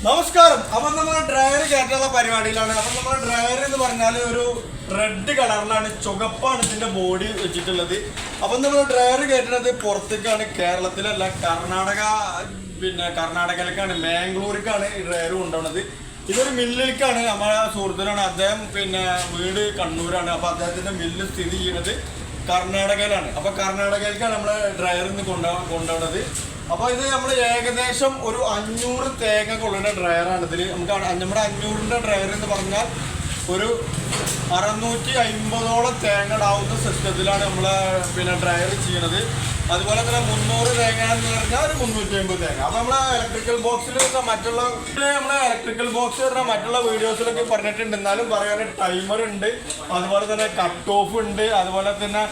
നമസ്കാരം. അപ്പം നമ്മൾ ഡ്രയർ കയറ്റുള്ള പരിപാടിയിലാണ്. അപ്പം നമ്മുടെ ഡ്രയർ എന്ന് പറഞ്ഞാൽ ഒരു റെഡ് കളറിലാണ്, ചുവപ്പാണ് ഇതിന്റെ ബോഡി വെച്ചിട്ടുള്ളത്. അപ്പം നമ്മൾ ഡ്രയർ കയറ്റുന്നത് പുറത്തേക്കാണ്, കേരളത്തിലല്ല, കർണാടകയിലേക്കാണ്, മാംഗ്ലൂരിലേക്കാണ് ഈ ഡ്രയർ കൊണ്ടുപോകുന്നത്. ഇതൊരു മില്ലിലേക്കാണ്. നമ്മളെ സുഹൃത്തിനാണ്, അദ്ദേഹം വീട് കണ്ണൂരാണ്. അപ്പം അദ്ദേഹത്തിന്റെ മില്ല് സ്ഥിതി ചെയ്യുന്നത് കർണാടകയിലാണ്. അപ്പം കർണാടകയിലേക്കാണ് നമ്മൾ ഡ്രയറിന്ന് കൊണ്ടുപോകുന്നത്. അപ്പോൾ ഇത് നമ്മൾ ഏകദേശം ഒരു 500 തേങ്ങ കൊള്ളുന്ന ഡ്രയറാണ്. ഇതിൽ നമുക്ക് നമ്മുടെ 500ന്റെ ഡ്രയർ എന്ന് പറഞ്ഞാൽ ഒരു 650ഓളം തേങ്ങ ഇടാവുന്ന സിസ്റ്റത്തിലാണ് നമ്മൾ ഡ്രയർ ചെയ്യുന്നത്. അതുപോലെ തന്നെ 300 തേങ്ങ എന്ന് പറഞ്ഞാൽ ഒരു 350 തേങ്ങ. അപ്പോൾ നമ്മളെ ഇലക്ട്രിക്കൽ ബോക്സിൽ മറ്റുള്ള വീഡിയോസിലൊക്കെ പറഞ്ഞിട്ടുണ്ട്. എന്നാലും പറയാൻ ടൈമർ ഉണ്ട്, അതുപോലെ തന്നെ കട്ട് ഓഫ് ഉണ്ട്, അതുപോലെ തന്നെ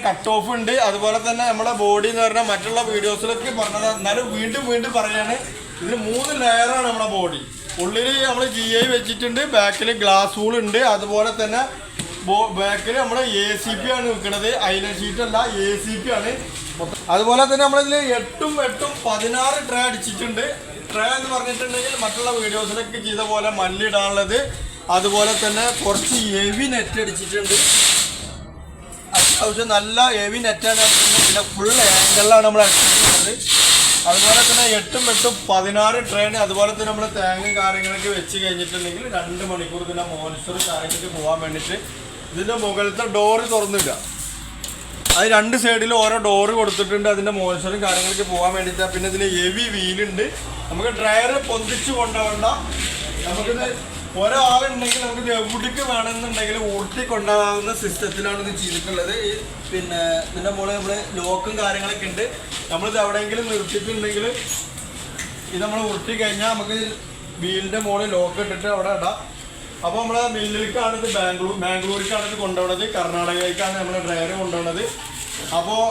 കട്ട് ഓഫ് ഉണ്ട്, അതുപോലെ തന്നെ നമ്മുടെ ബോഡി എന്ന് പറഞ്ഞാൽ മറ്റുള്ള വീഡിയോസിലൊക്കെ പറഞ്ഞത്. എന്നാലും വീണ്ടും പറയാണ്, ഇതിന് 3 ലെയറാണ് നമ്മുടെ ബോഡി. ഉള്ളിൽ നമ്മൾ GI വെച്ചിട്ടുണ്ട്, ബാക്കിൽ ഗ്ലാസ് വൂൾ ഉണ്ട്, അതുപോലെ തന്നെ ബാക്കിൽ നമ്മൾ ACP ആണ് വെക്കുന്നത്. ഐലൻ ഷീറ്റ് അല്ല, ACP ആണ്. അതുപോലെ തന്നെ നമ്മളിതിൽ 8 16 ട്രേ അടിച്ചിട്ടുണ്ട്. ട്രേ എന്ന് പറഞ്ഞിട്ടുണ്ടെങ്കിൽ മറ്റുള്ള വീഡിയോസിലൊക്കെ ചെയ്ത പോലെ മല്ലിടാനുള്ളത്, അതുപോലെ തന്നെ കുറച്ച് ഹെവി നെറ്റ് അടിച്ചിട്ടുണ്ട്. അത്യാവശ്യം നല്ല ഹെവി നെറ്റാണ്. പിന്നെ ഫുൾ ആംഗിളിലാണ് നമ്മൾ അടിച്ചിട്ടുള്ളത്. അതുപോലെ തന്നെ 8 16 ട്രെയിൻ. അതുപോലെ തന്നെ നമ്മൾ തേങ്ങയും കാര്യങ്ങളൊക്കെ വെച്ച് കഴിഞ്ഞിട്ടുണ്ടെങ്കിൽ 2 മണിക്കൂർ ഇതിൻ്റെ മോൺസ്റ്റർ കാര്യങ്ങൾക്ക് പോകാൻ വേണ്ടിയിട്ട് ഇതിൻ്റെ മുകളിലത്തെ ഡോറ് തുറന്നില്ല. അത് 2 സൈഡിലും ഓരോ ഡോറ് കൊടുത്തിട്ടുണ്ട്, അതിൻ്റെ മോൺസ്റ്ററും കാര്യങ്ങൾക്ക് പോകാൻ വേണ്ടിയിട്ട്. പിന്നെ ഇതിന് ഹെവി വീലുണ്ട്. നമുക്ക് ഡ്രയർ പൊന്തിച്ച് കൊണ്ടുപോകണ്ട. നമുക്കിത് ഒരാളുണ്ടെങ്കിൽ നമുക്ക് എവിടേക്ക് വേണമെന്നുണ്ടെങ്കിൽ ഊട്ടി കൊണ്ടുപോകുന്ന സിസ്റ്റത്തിലാണ് ഇത് ചെയ്തിട്ടുള്ളത്. പിന്നെ ഇതിൻ്റെ മുകളിൽ നമ്മൾ ലോക്കും കാര്യങ്ങളൊക്കെ ഉണ്ട്. നമ്മളിത് എവിടെയെങ്കിലും നിർത്തിയിട്ടുണ്ടെങ്കിൽ ഇത് നമ്മൾ ഉരുട്ടി കഴിഞ്ഞാൽ നമുക്ക് വീലിൻ്റെ മുകളിൽ ലോക്ക് ഇട്ടിട്ട് അവിടെ ഇടാം. അപ്പോൾ നമ്മൾ മില്ലിലേക്കാണ് ഇത്, മാംഗ്ലൂരിലേക്കാണ് ഇത് കൊണ്ടുപോകുന്നത്. കർണാടകയിലേക്കാണ് നമ്മൾ ഡ്രയർ കൊണ്ടുപോകുന്നത്. അപ്പോൾ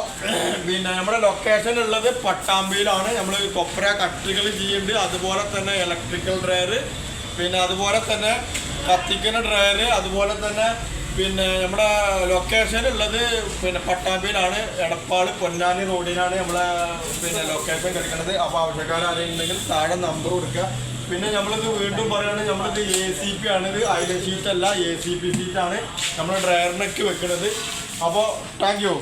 നമ്മുടെ ലൊക്കേഷൻ ഉള്ളത് പട്ടാമ്പിയിലാണ്. നമ്മൾ കൊപ്ര കട്ടുകൾ ചെയ്യുന്നുണ്ട്, അതുപോലെ തന്നെ ഇലക്ട്രിക്കൽ ഡ്രയർ, പിന്നെ അതുപോലെ തന്നെ കത്തിക്കുന്ന ഡ്രയർ, അതുപോലെ തന്നെ നമ്മുടെ ലൊക്കേഷൻ ഉള്ളത് പട്ടാമ്പിയിലാണ്. എടപ്പാള് പൊന്നാനി റോഡിനാണ് നമ്മളെ ലൊക്കേഷൻ കിടക്കുന്നത്. അപ്പോൾ ആവശ്യക്കാർ ആരെയുണ്ടെങ്കിൽ താഴെ നമ്പർ കൊടുക്കുക. പിന്നെ നമ്മളിത് വീണ്ടും പറയുകയാണെങ്കിൽ നമ്മളിത് ACP ആണ്. ഇത് ഐലൻ ഷീറ്റ് അല്ല, ACP ഷീറ്റാണ് നമ്മൾ ഡ്രയറിനൊക്കെ വെക്കുന്നത്. അപ്പോൾ താങ്ക് യു.